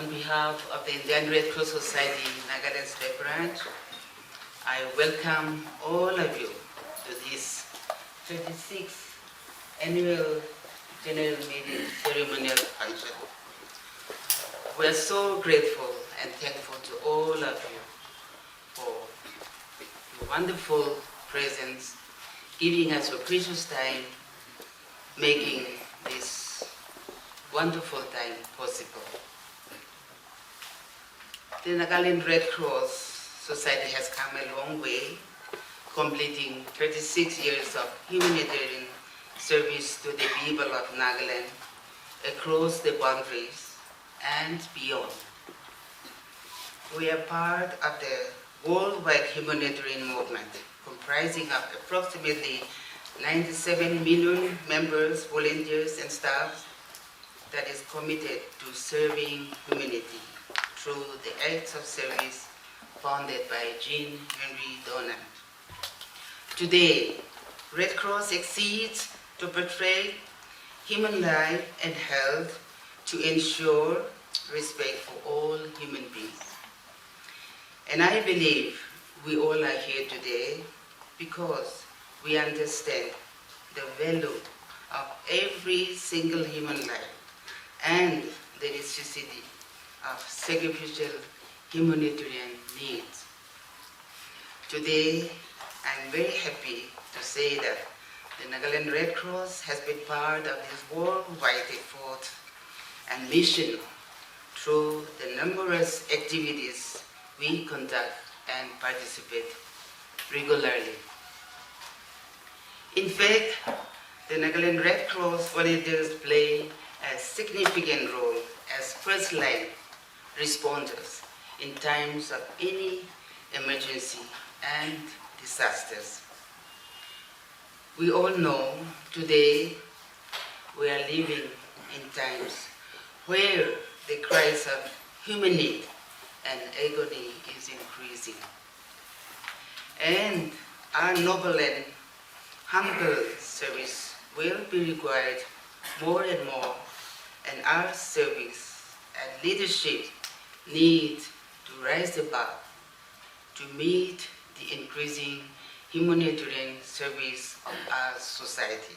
On behalf of the Indian Red Cross Society Nagaland State Branch, I welcome all of you to this 36th Annual General Meeting Ceremonial Function. We are so grateful and thankful to all of you for your wonderful presence, giving us your precious time, making this wonderful time possible. The Nagaland Red Cross Society has come a long way, completing 36 years of humanitarian service to the people of Nagaland across the boundaries and beyond. We are part of the worldwide humanitarian movement, comprising of approximately 97 million members, volunteers, and staff that is committed to serving humanity through the acts of service founded by Jean Henry Donnan. Today, Red Cross exceeds to portray human life and health to ensure respect for all human beings. And I believe we all are here today because we understand the value of every single human life and the necessity of sacrificial humanitarian needs. Today, I'm very happy to say that the Nagaland Red Cross has been part of this worldwide effort and mission through the numerous activities we conduct and participate regularly. In fact, the Nagaland Red Cross volunteers play a significant role as first-line responders in times of any emergency and disasters. We all know today we are living in times where the cries of human need and agony is increasing. And our noble and humble service will be required more and more, and our service and leadership need to rise above to meet the increasing humanitarian service of our society.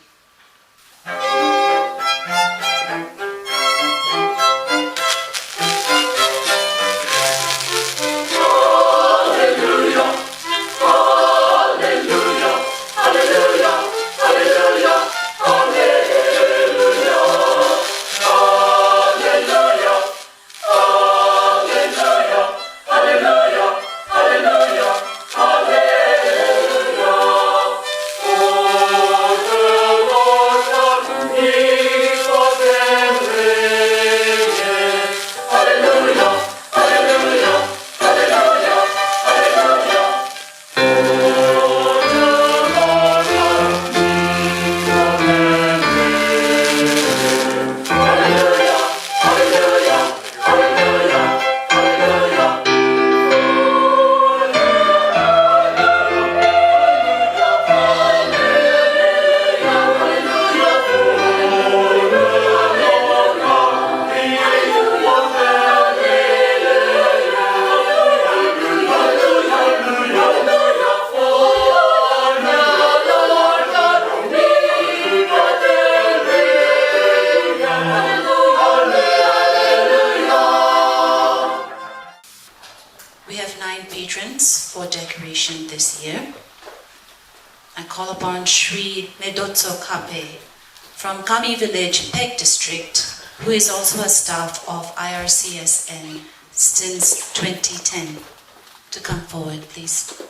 For decoration this year. I call upon Sri Medotso Kape from Kami Village, Peg District, who is also a staff of IRCSN since 2010, to come forward, please.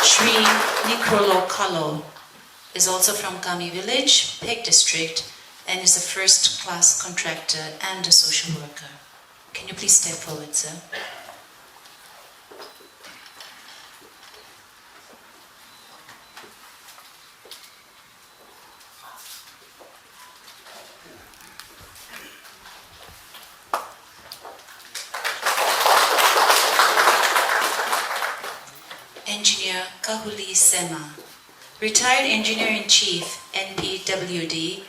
Sri Nikrolo Kalo is also from Kami Village, Peg District, and is a first-class contractor and a social worker. Can you please step forward, sir? Sema, retired Engineer-in-Chief, NPWD,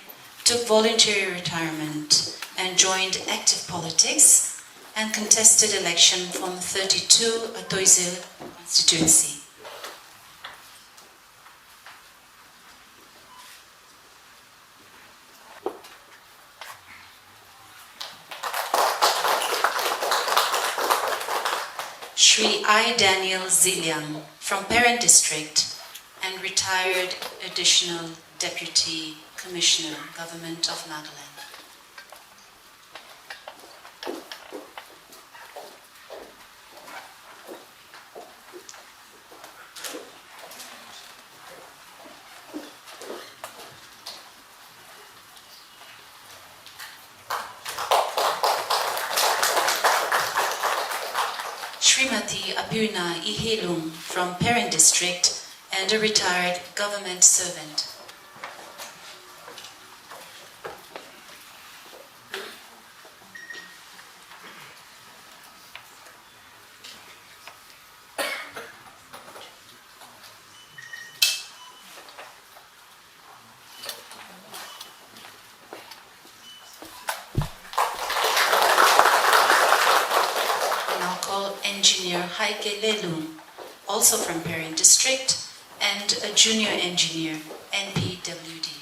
took voluntary retirement and joined active politics and contested election from 32 Atoizil constituency. Shri I. Daniel Ziliang from Parent District and retired Additional Deputy Commissioner, Government of Nagaland. Srimati Abuna Ihelung from Parent District and a retired government servant. Engineer Haike Lelung, also from Parent District, and a junior engineer, NPWD.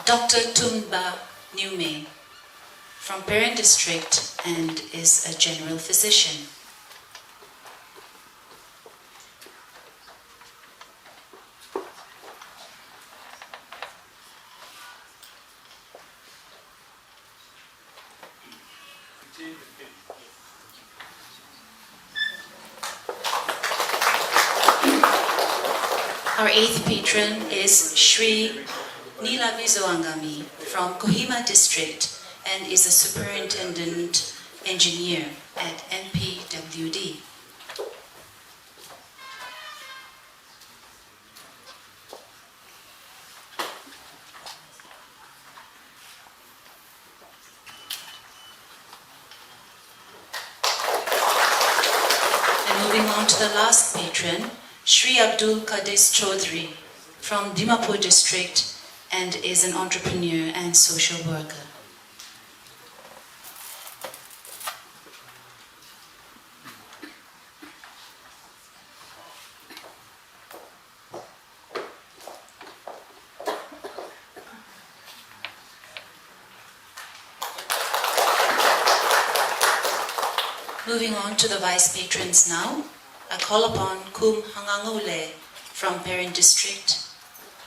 Dr. Tumba Nume from Parent District and is a general physician. Our eighth patron is Shri Nila Vizoangami from Kohima District and is a superintendent engineer at NPWD. And moving on to the last patron, Shri Abdul Qadis Chaudhry from Dimapur District and is an entrepreneur and social worker. Moving on to the vice patrons now, I call upon Kum Hangangule from Parent District,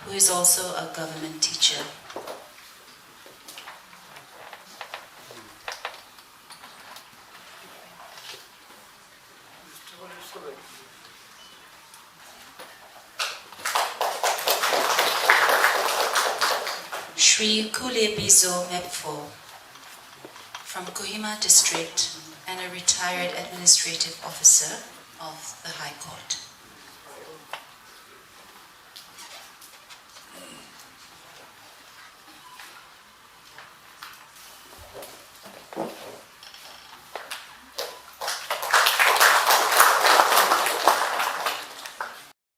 who is also a government teacher. Shri Kule Bizo Mepfo from Kohima District and a retired administrative officer of the High Court.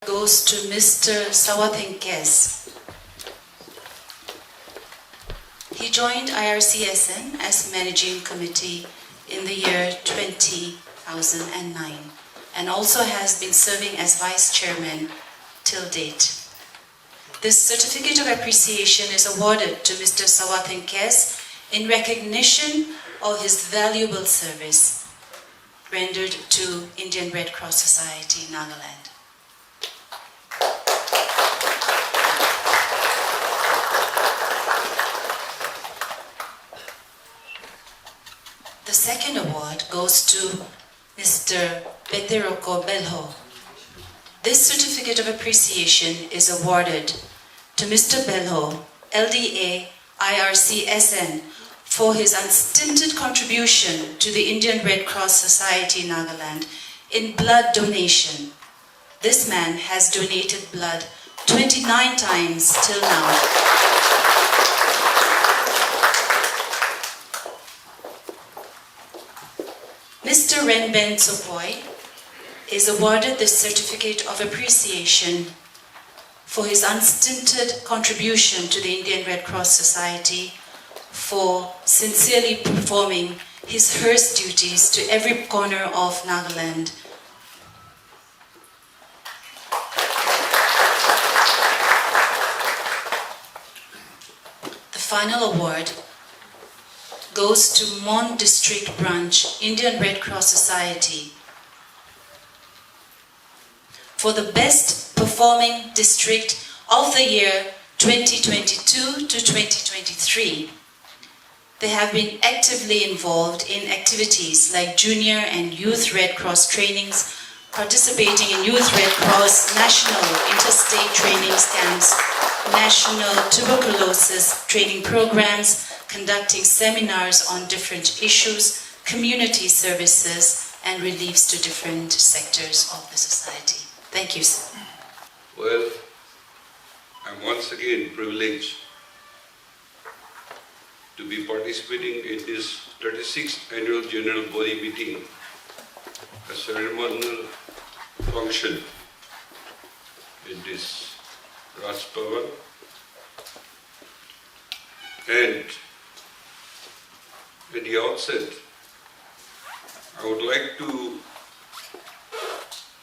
Goes to Mr. Sawathenkes. He joined IRCSN as managing committee in the year 2009 and also has been serving as vice chairman till date. This certificate of appreciation is awarded to Mr. Sawathenkes in recognition of his valuable service rendered to Indian Red Cross Society, Nagaland. The second award goes to Mr. Peteroko Belho. This certificate of appreciation is awarded to Mr. Belho, LDA IRCSN, for his unstinted contribution to the Indian Red Cross Society in Nagaland in blood donation. This man has donated blood 29 times till now. Mr. Renben Tsopoi is awarded the Certificate of Appreciation for his unstinted contribution to the Indian Red Cross Society, for sincerely performing his/hers duties to every corner of Nagaland. The final award goes to Mon District Branch, Indian Red Cross Society, for the best performing district of the year 2022 to 2023. They have been actively involved in activities like junior and youth Red Cross trainings, participating in Youth Red Cross national interstate training camps, national tuberculosis training programs, conducting seminars on different issues, community services, and reliefs to different sectors of the society. Thank you, sir. Well, I'm once again privileged to be participating in this 36th Annual General Body Meeting, a ceremonial function in this Raj Bhawan. And at the outset, I would like to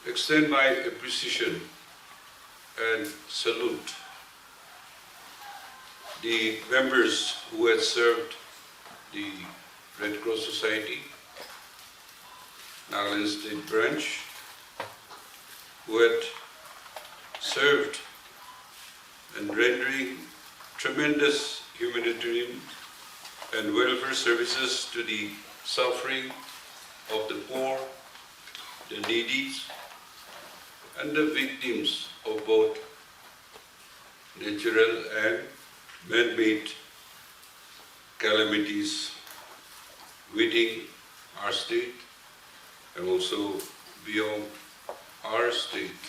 extend my appreciation and salute the members who had served the Red Cross Society, Nagaland State Branch, who had served in rendering tremendous humanitarian and welfare services to the suffering of the poor, the needy, and the victims of both natural and man-made calamities within our state and also beyond our state,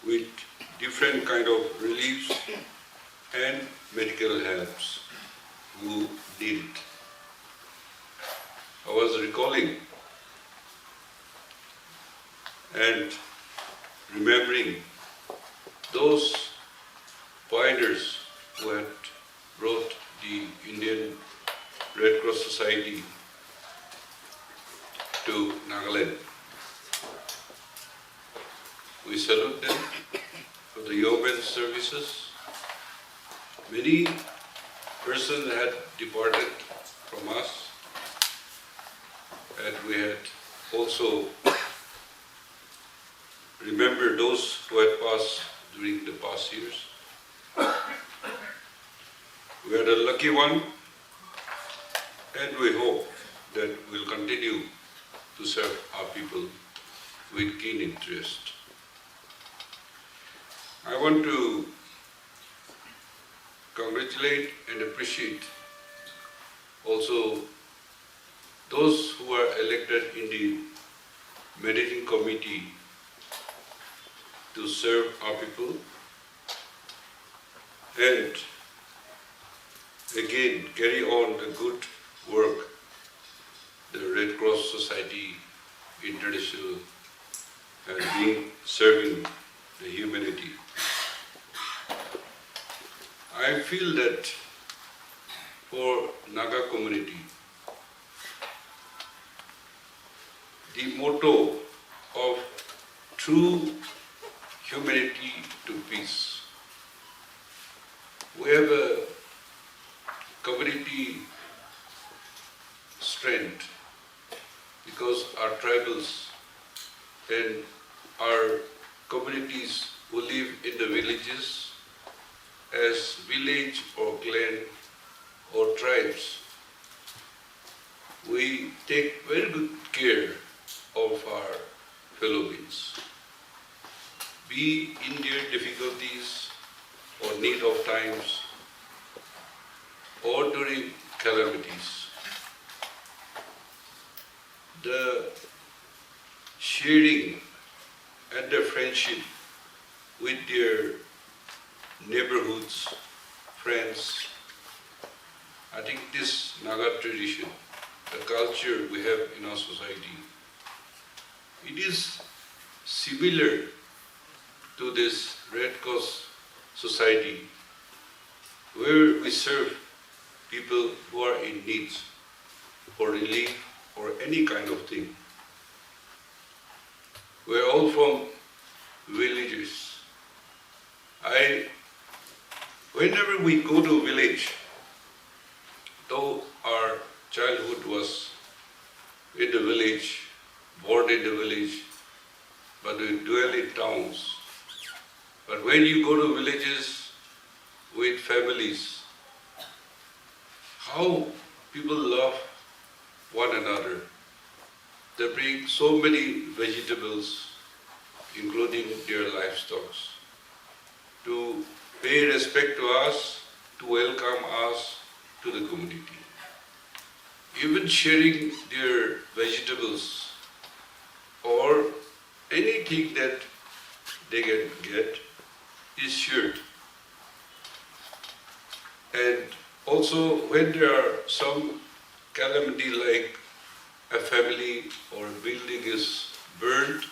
with different kind of reliefs and medical helps who need it. I was recalling and remembering those pioneers who had brought the Indian Red Cross Society to Nagaland. We salute them for the yeoman services. Many persons had departed from us, and we had also remembered those who had passed during the past years. We had a lucky one, and we hope that we'll continue to serve our people with keen interest. I want to congratulate and appreciate also those who are elected in the managing committee to serve our people, and again carry on the good work the Red Cross Society International has been serving the humanity. I feel that for Naga community, the motto of true humanity to peace. We have a community strength because our tribals and our communities who live in the villages as village or clan or tribes, we take very good care of our fellow beings. Be in their difficulties or need of times or during calamities. The sharing and the friendship with their neighborhoods, friends, I think this Naga tradition, the culture we have in our society, it is similar to this Red Cross society where we serve people who are in need for relief or any kind of thing. We're all from villages. Whenever we go to a village, though our childhood was in the village, born in the village, but we dwell in towns. But when you go to villages with families, how people love one another. They bring so many vegetables, including their livestock, to pay respect to us, to welcome us to the community. Even sharing their vegetables or anything that they can get is shared. And also when there are some calamity like a family or a building is burned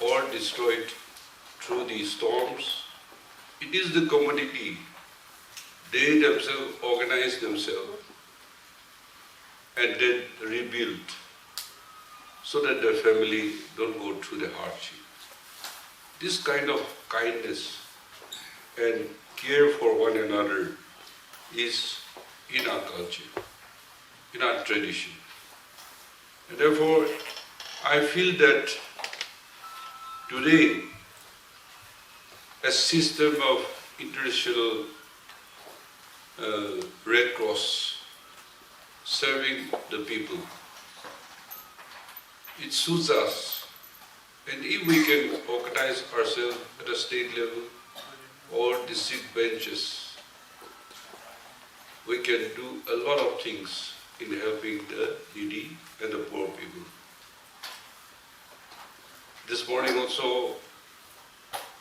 or destroyed through the storms, it is the community. They themselves organize themselves and then rebuild so that the family don't go through the hardship. This kind of kindness and care for one another is in our culture, in our tradition. And therefore, I feel that today, a system of international Red Cross serving the people, it suits us. And if we can organize ourselves at a state level or district benches, we can do a lot of things in helping the needy and the poor people. This morning also,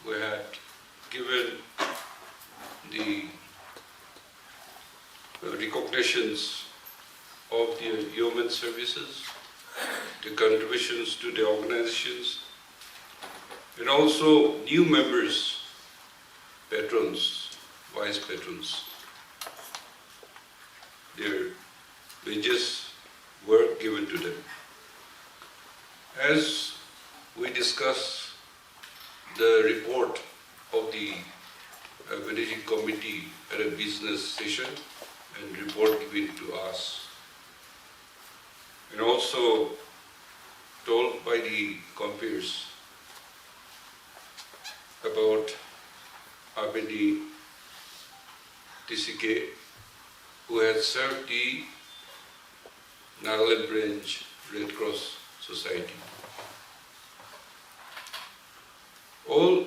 we had given the recognitions of the human services, the contributions to the organizations, and also new members, patrons, vice patrons. Their wages were given to them. As we discuss the report of the managing committee at a business session and report given to us, and also told by the compeers about Abedi TCK, who has served the Nagaland Branch Red Cross Society.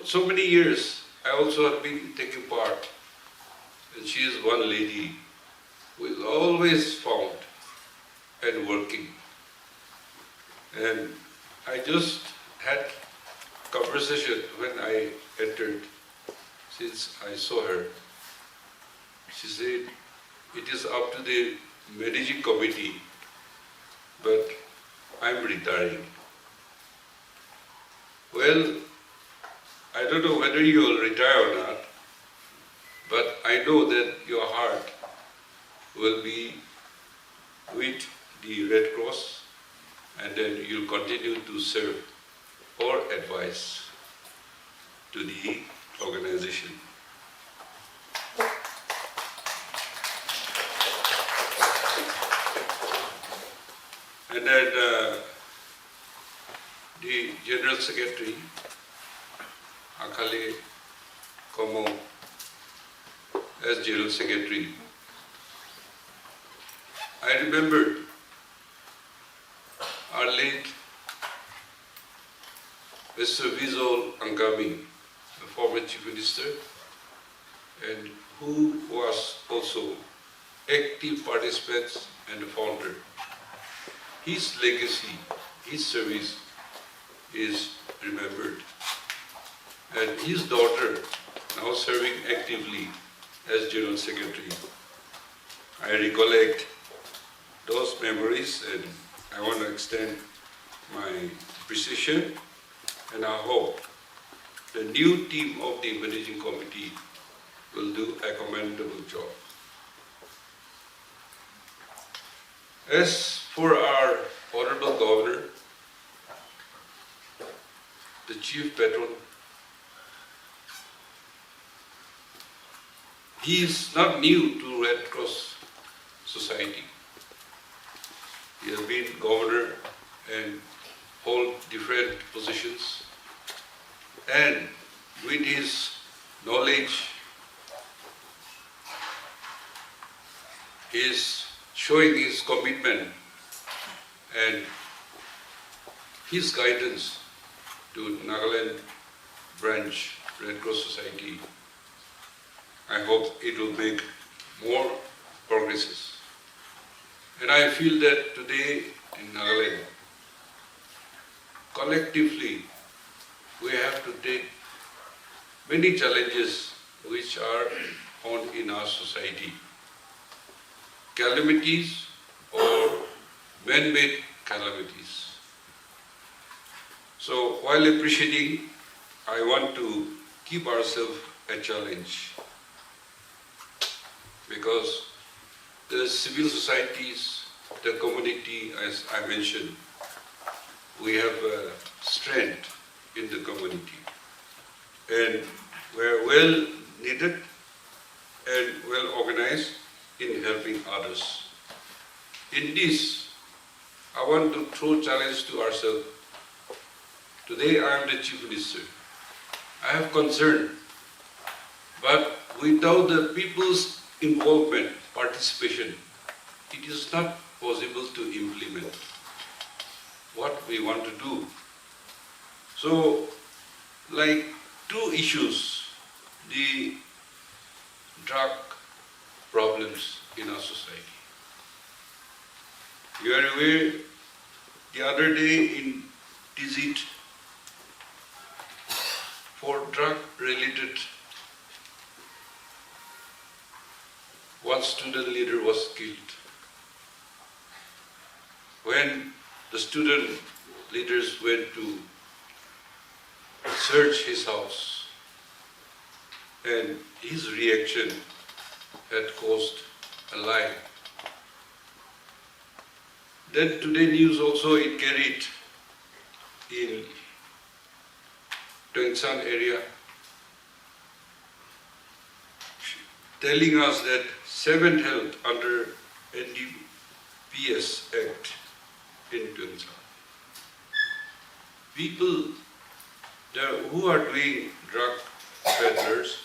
So many years I also have been taking part, and she is one lady who is always found and working. And I just had conversation when I entered, since I saw her. She said, it is up to the managing committee, but I'm retiring. Well, I don't know whether you will retire or not, but I know that your heart will be with the Red Cross, and then you'll continue to serve or advise to the organization. And then the General Secretary, Akale Komo, as General Secretary, I remember our late Mr. Vizol Angami, the former Chief Minister, and who was also active participant and founder. His legacy, his service is remembered. And his daughter, now serving actively as General Secretary. I recollect those memories and I want to extend my appreciation, and I hope the new team of the Managing Committee will do a commendable job. As for our Honorable Governor, the Chief Patron, he is not new to Red Cross Society. He has been governor and hold different positions, and with his knowledge, he is showing his commitment and his guidance to Nagaland branch Red Cross Society. I hope it will make more progresses. And I feel that today in Nagaland, collectively, we have to take many challenges which are found in our society. Calamities or man-made calamities. So while appreciating, I want to keep ourselves a challenge, because the civil societies, the community, as I mentioned, we have strength in the community, and we are well needed and well organized in helping others. In this, I want to throw challenge to ourselves. Today I am the Chief Minister. I have concern, but without the people's involvement, participation, it is not possible to implement what we want to do. So, like two issues, the drug problems in our society. You are aware, the other day in visit for drug-related, one student leader was killed. When the student leaders went to search his house, and his reaction had caused a lie. Then today news also it carried in Tengsan area, telling us that 7th health under NDPS Act in Tengsan. People who are doing drug peddlers,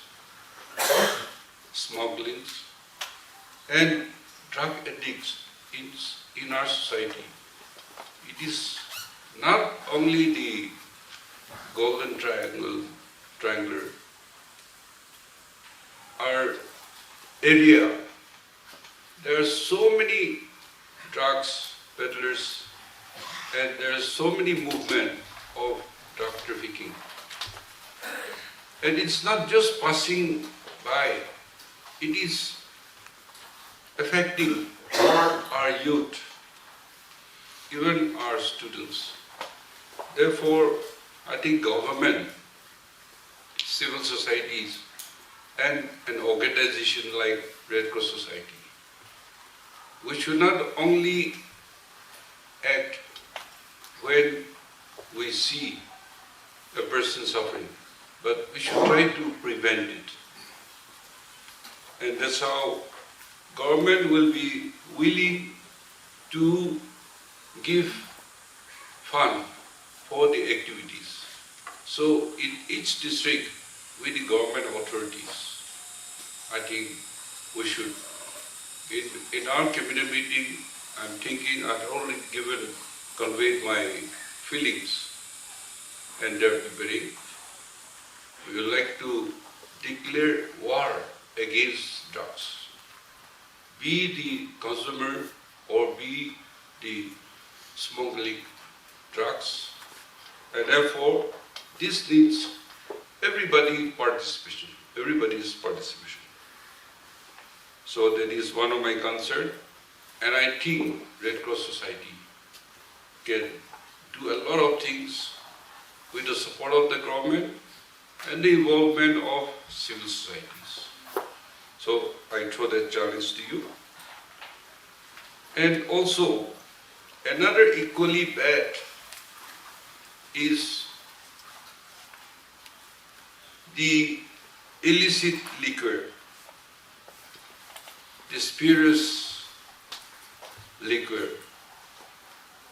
smugglings, and drug addicts in our society. It is not only the Golden Triangular, our area. There are so many drugs peddlers, and there are so many movement of drug trafficking. And it's not just passing by, it is affecting our youth, even our students. Therefore, I think government, civil societies, and an organization like Red Cross Society, we should not only act when we see a person suffering, but we should try to prevent it. And that's how government will be willing to give fund for the activities. So in each district, with the government authorities, I think we should, in our cabinet meeting, I'm thinking I've already conveyed my feelings, and they're preparing. We would like to declare war against drugs. be the consumer or be the smuggling drugs. And therefore, this needs everybody's participation. So that is one of my concerns. And I think Red Cross Society can do a lot of things with the support of the government and the involvement of civil societies. So I throw that challenge to you. And also, another equally bad is the illicit liquor, the spurious liquor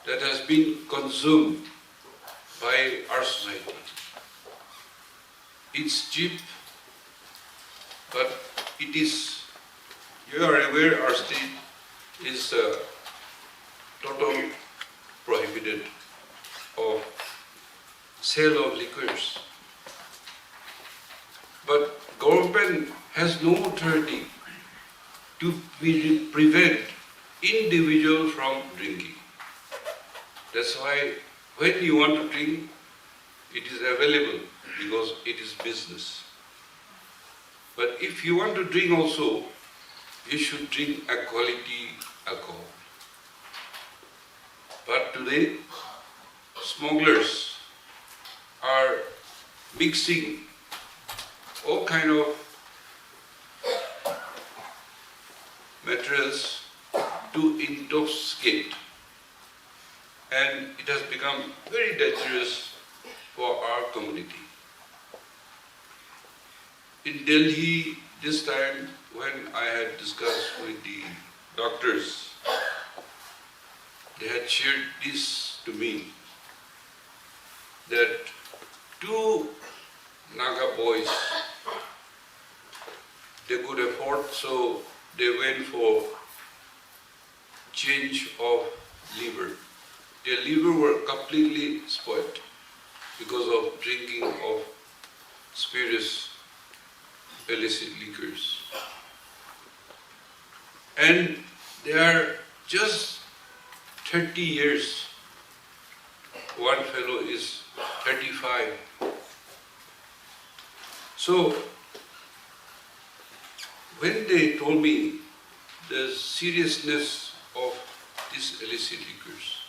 that has been consumed by our society. It's cheap, but it is, you are aware, our state is total prohibited of sale of liquors. But government has no authority to prevent individual from drinking. That's why when you want to drink, it is available because it is business. But if you want to drink also, you should drink a quality alcohol. But today, smugglers are mixing all kind of materials to intoxicate, and it has become very dangerous for our community. In Delhi, this time when I had discussed with the doctors, they had shared this to me, that 2 Naga boys, they could afford, so they went for change of liver. Their liver were completely spoiled because of drinking of spurious illicit liquors. And they are just 30 years. One fellow is 35. So, when they told me the seriousness of these illicit liquors,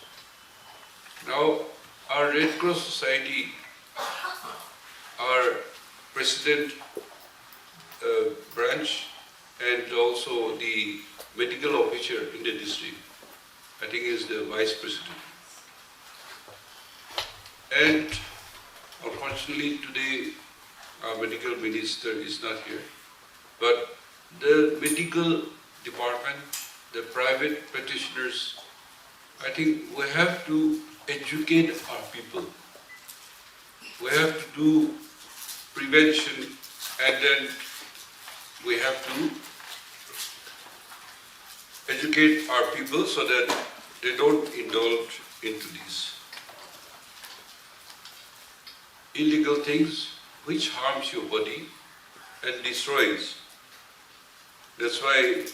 now our Red Cross Society, our president branch, and also the medical officer in the district, I think is the vice president. And unfortunately today our medical minister is not here, but the medical department, the private practitioners, I think we have to educate our people. We have to do prevention, and then we have to educate our people so that they don't indulge into these illegal things which harms your body and destroys. That's why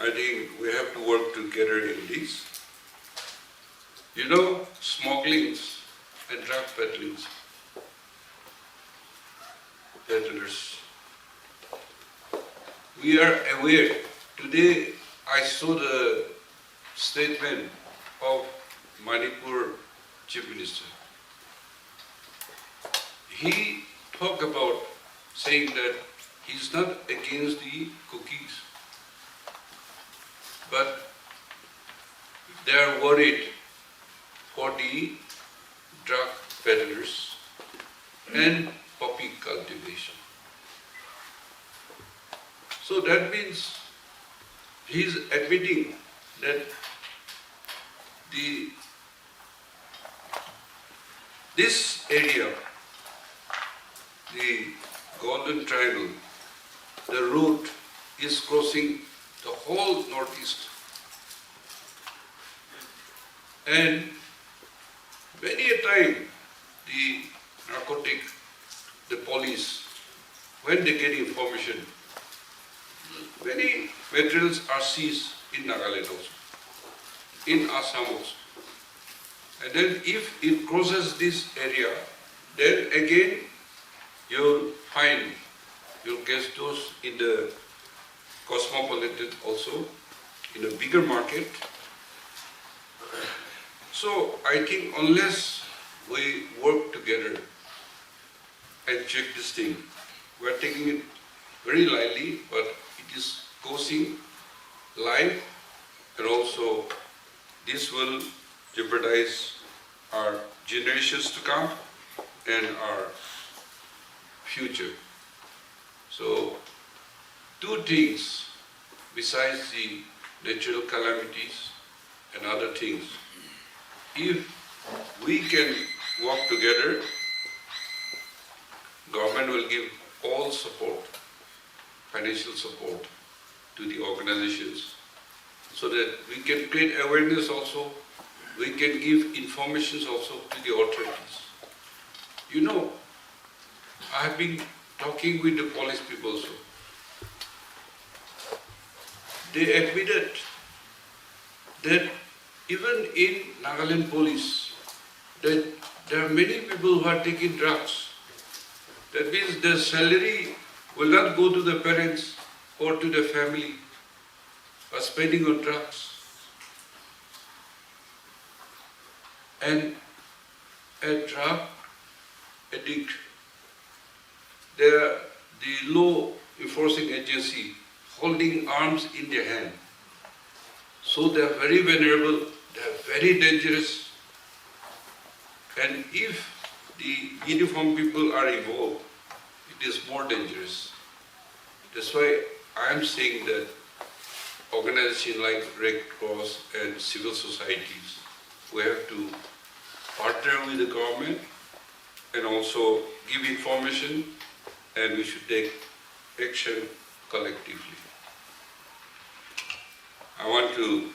I think we have to work together in this. You know, smugglings and drug peddlers. We are aware. Today I saw the statement of Manipur Chief Minister. He talked about saying that he's not against the cookies, but they are worried for the drug peddlers and poppy cultivation. So that means he is admitting that this area, the Golden Triangle, the route is crossing the whole northeast. And many a time the narcotic, the police, when they get information, many materials are seized in Nagaland also, in Assam also. And then if it crosses this area, then again you'll get those in the cosmopolitan also, in a bigger market. So I think unless we work together and check this thing, we are taking it very lightly, but it is causing life, and also this will jeopardize our generations to come and our future. So, two things besides the natural calamities and other things. If we can work together, government will give all support, financial support to the organizations, so that we can create awareness also, we can give information also to the authorities. You know, I have been talking with the police people also. They admitted that even in Nagaland police, that there are many people who are taking drugs. That means their salary will not go to the parents or to the family, but spending on drugs. And a drug addict, the law enforcing agency holding arms in their hand. So they are very vulnerable, they are very dangerous. And if the uniformed people are involved, it is more dangerous. That's why I am saying that organizations like Red Cross and civil societies, we have to partner with the government and also give information, and we should take action collectively. I want to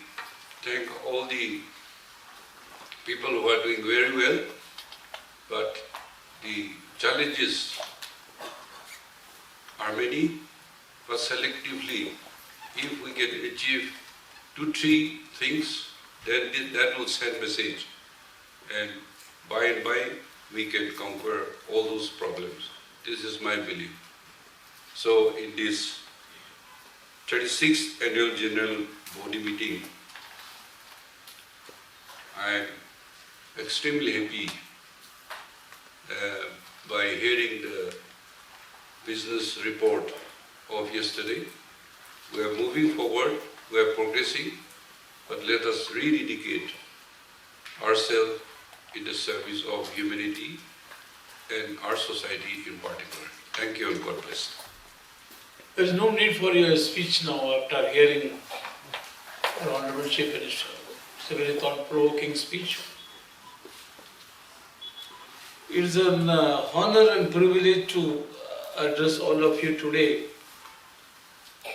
thank all the people who are doing very well, but the challenges are many, but selectively, if we can achieve 2-3 things, then that will send message, and by we can conquer all those problems. This is my belief. So in this 36th Annual General Body Meeting, I am extremely happy by hearing the business report of yesterday. We are moving forward, we are progressing, but let us rededicate ourselves in the service of humanity and our society in particular. Thank you and God bless. There is no need for your speech now after hearing our Honorable Chief Minister. It's a very thought-provoking speech. It is an honor and privilege to address all of you today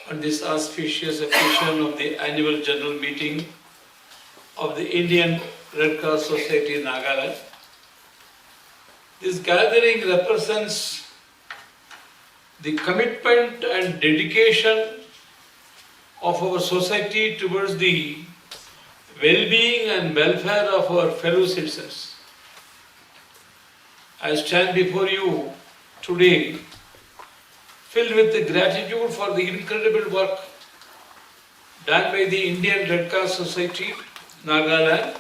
on this auspicious occasion of the annual general meeting of the Indian Red Cross Society in Nagaland. This gathering represents the commitment and dedication of our society towards the well-being and welfare of our fellow citizens. I stand before you today filled with the gratitude for the incredible work done by the Indian Red Cross Society, Nagaland,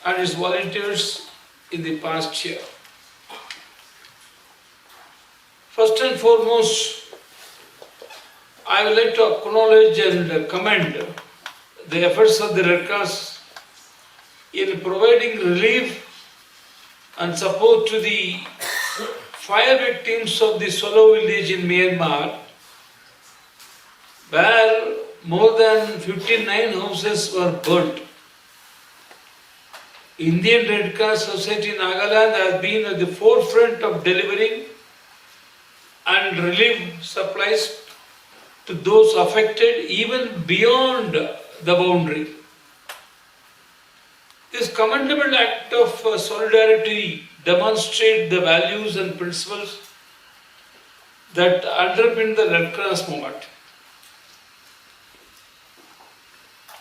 and its volunteers in the past year. First and foremost, I would like to acknowledge and commend the efforts of the Red Cross in providing relief and support to the fire victims of the Solo village in Myanmar, where more than 59 houses were burnt. Indian Red Cross Society Nagaland has been at the forefront of delivering and relief supplies to those affected even beyond the boundary. This commendable act of solidarity demonstrates the values and principles that underpin the Red Cross movement.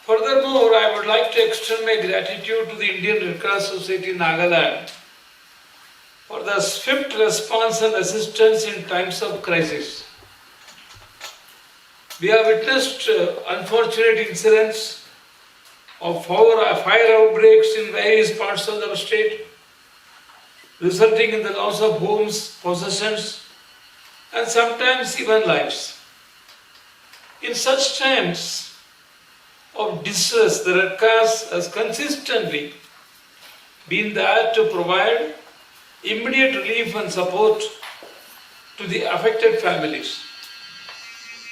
Furthermore, I would like to extend my gratitude to the Indian Red Cross Society in Nagaland for the swift response and assistance in times of crisis. We have witnessed unfortunate incidents of fire outbreaks in various parts of our state, resulting in the loss of homes, possessions, and sometimes even lives. In such times of distress, the Red Cross has consistently been there to provide immediate relief and support to the affected families.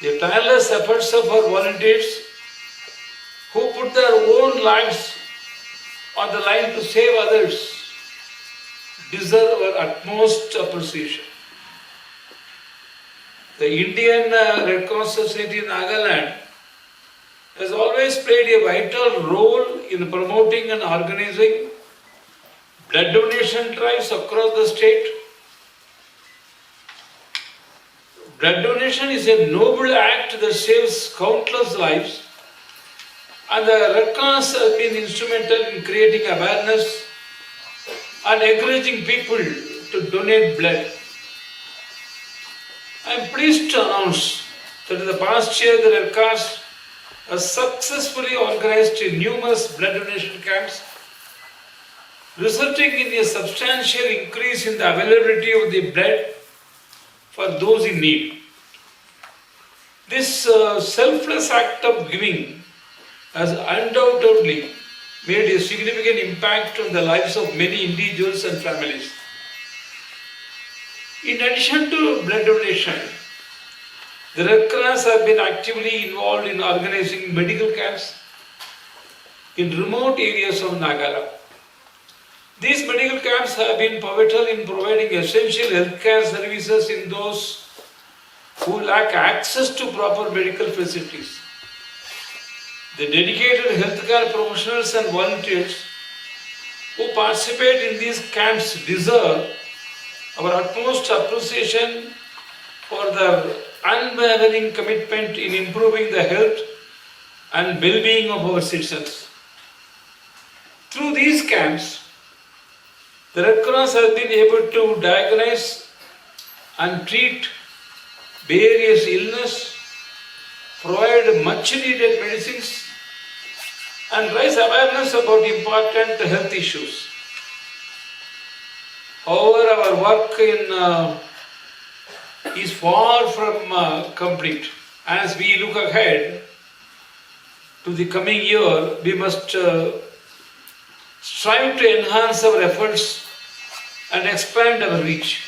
The tireless efforts of our volunteers who put their own lives on the line to save others deserve our utmost appreciation. The Indian Red Cross Society in Nagaland has always played a vital role in promoting and organizing blood donation drives across the state. Blood donation is a noble act that saves countless lives, and the Red Cross has been instrumental in creating awareness and encouraging people to donate blood. I am pleased to announce that in the past year the Red Cross has successfully organized numerous blood donation camps, resulting in a substantial increase in the availability of the blood for those in need. This selfless act of giving has undoubtedly made a significant impact on the lives of many individuals and families. In addition to blood donation, the Red Cross have been actively involved in organizing medical camps in remote areas of Nagaland. These medical camps have been pivotal in providing essential healthcare services in those who lack access to proper medical facilities. The dedicated healthcare professionals and volunteers who participate in these camps deserve our utmost appreciation for their unwavering commitment in improving the health and well-being of our citizens. Through these camps, the Red Cross has been able to diagnose and treat various illnesses, provide much-needed medicines, and raise awareness about important health issues. However, our work is far from complete. As we look ahead to the coming year, we must strive to enhance our efforts and expand our reach.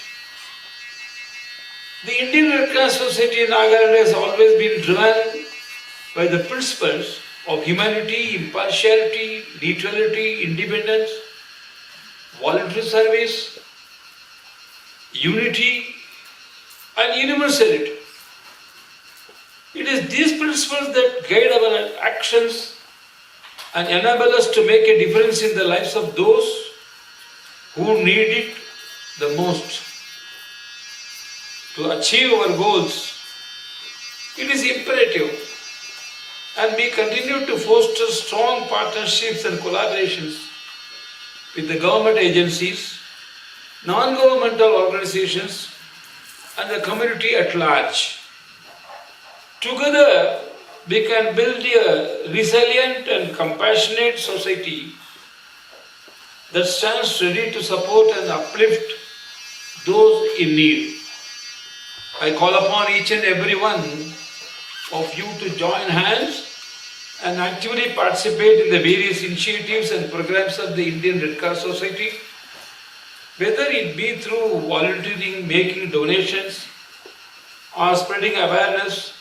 The Indian Red Cross Society in Nagaland has always been driven by the principles of humanity, impartiality, neutrality, independence, voluntary service, unity, and universality. It is these principles that guide our actions and enable us to make a difference in the lives of those who need it the most. To achieve our goals, it is imperative, and we continue to foster strong partnerships and collaborations with the government agencies, non-governmental organizations, and the community at large. Together, we can build a resilient and compassionate society that stands ready to support and uplift those in need. I call upon each and every one of you to join hands and actively participate in the various initiatives and programs of the Indian Red Cross Society, whether it be through volunteering, making donations, or spreading awareness.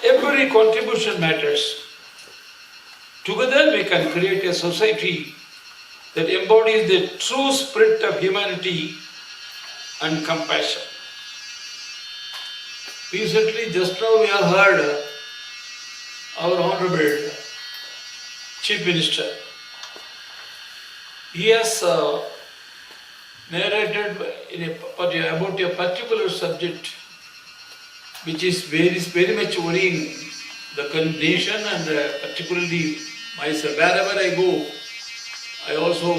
Every contribution matters. Together we can create a society that embodies the true spirit of humanity and compassion. Recently, just now we have heard our Honorable Chief Minister. He has narrated about a particular subject which is very much worrying the nation and particularly myself. Wherever I go, I also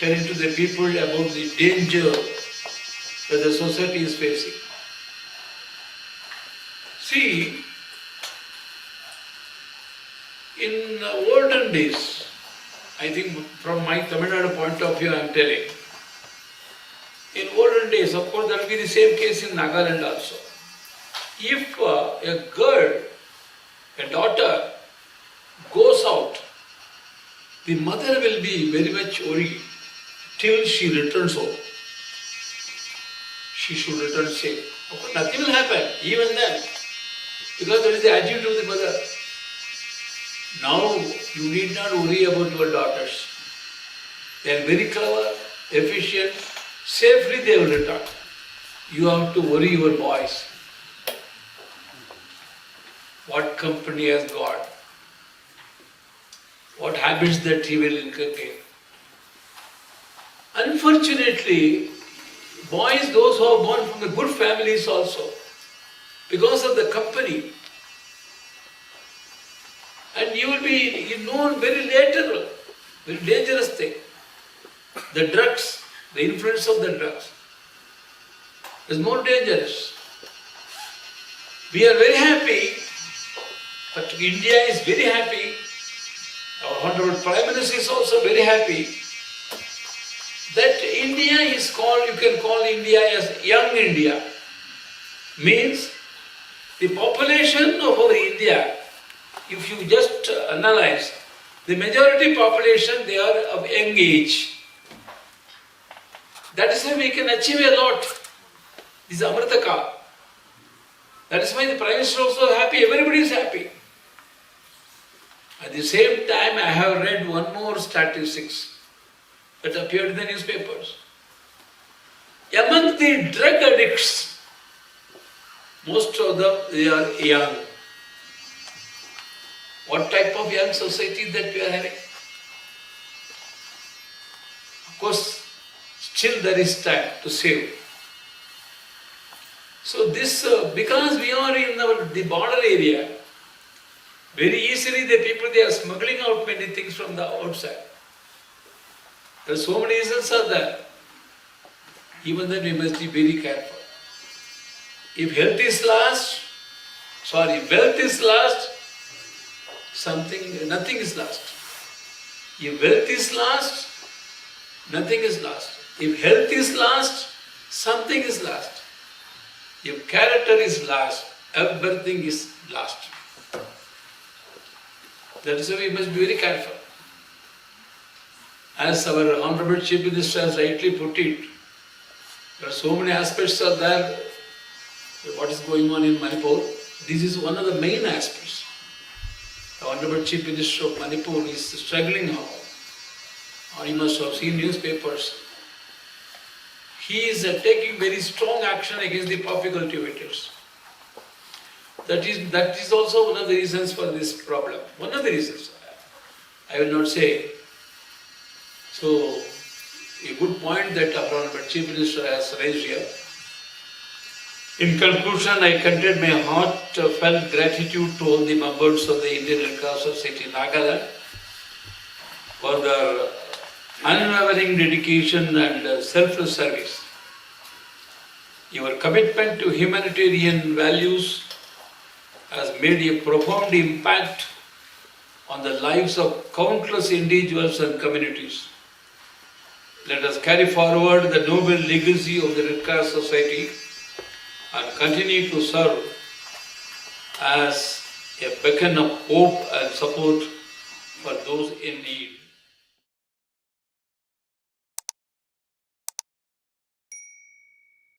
tell to the people about the danger that the society is facing. See, in olden days, I think from my Tamil Nadu point of view I am telling, in olden days, of course, that will be the same case in Nagaland also. If a girl, a daughter, goes out, the mother will be very much worried till she returns home. She should return safe. Of course, nothing will happen, even then, because that is the attitude of the mother. Now, you need not worry about your daughters. They are very clever, efficient, safely they will return. You have to worry your boys. What company has got? What habits that he will inculcate? Unfortunately, boys, those who are born from the good families also, because of the company, and you will be known very later, very dangerous thing. The drugs, the influence of the drugs is more dangerous. We are very happy, but India is very happy. Our Honorable Prime Minister is also very happy that India is called, you can call India as young India. Means the population of our India, if you just analyze, the majority population, they are of young age. That is why we can achieve a lot. This is Amrita Kal. That is why the Prime Minister is also happy, everybody is happy. At the same time, I have read one more statistics that appeared in the newspapers. Among the drug addicts, most of them, they are young. What type of young society that we are having? Of course, still there is time to save. So this, because we are in the border area, very easily the people, they are smuggling out many things from the outside. There are so many reasons are there. Even then we must be very careful. If wealth is lost, nothing is lost. If wealth is lost, nothing is lost. If health is lost, something is lost. If character is lost, everything is lost. That is why we must be very careful. As our Honorable Chief Minister has rightly put it, there are so many aspects of that, what is going on in Manipur. This is one of the main aspects. The Honorable Chief Minister of Manipur is struggling now. Or you must have seen newspapers. He is taking very strong action against the poppy cultivators. That is also one of the reasons for this problem. One of the reasons, I will not say. So, a good point that our Honorable Chief Minister has raised here. In conclusion, I convey my heartfelt gratitude to all the members of the Indian Red Cross Society in Nagaland for their unwavering dedication and selfless service. Your commitment to humanitarian values has made a profound impact on the lives of countless individuals and communities. Let us carry forward the noble legacy of the Red Cross Society and continue to serve as a beacon of hope and support for those in need.